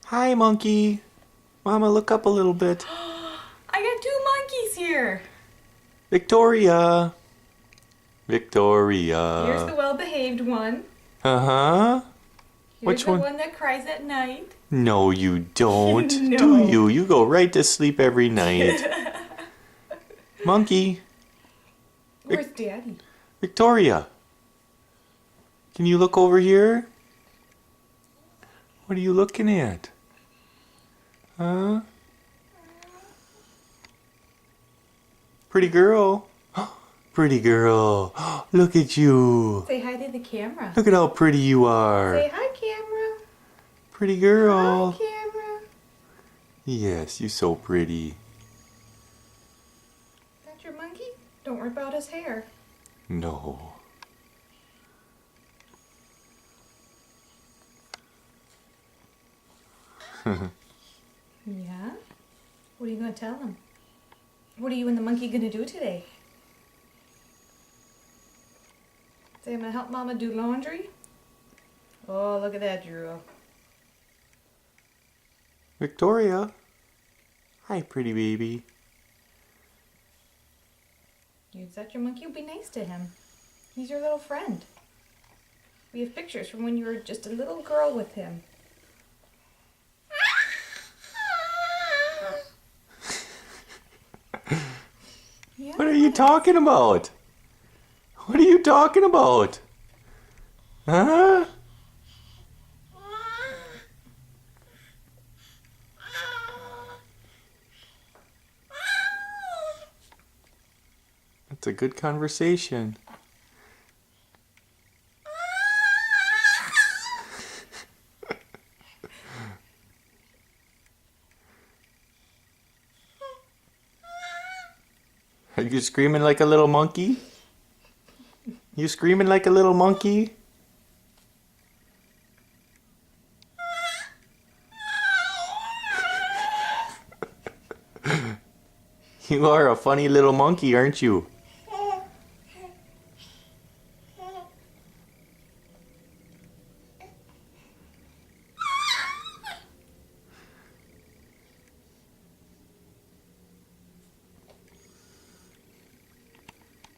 Hi, monkey. Mama, look up a little bit. I got two monkeys here. Victoria. Here's Victoria. the well-behaved one. Uh-huh. Here's Which the one? one that cries at night. No, you don't. Do No. you? You go right to sleep every night. Monkey. Where's Daddy? Victoria. Can you look over here? What are you looking at? Huh? Pretty girl. Pretty girl. Look at you. Say hi to the camera. Look at how pretty you are. Say hi, camera. Pretty girl. Hi, camera. Yes, you're so pretty. That's your monkey? Don't rip out his hair. No. Yeah? What are you going to tell him? What are you and the monkey going to do today? Say I'm going to help Mama do laundry? Oh, look at that drool. Victoria. Hi, pretty baby. You'd set your monkey, be nice to him. He's your little friend. We have pictures from when you were just a little girl with him. Yeah, What are you talking about? What are you talking about? Huh? That's a good conversation. Are you screaming like a little monkey? You screaming like a little monkey? You are a funny little monkey, aren't you?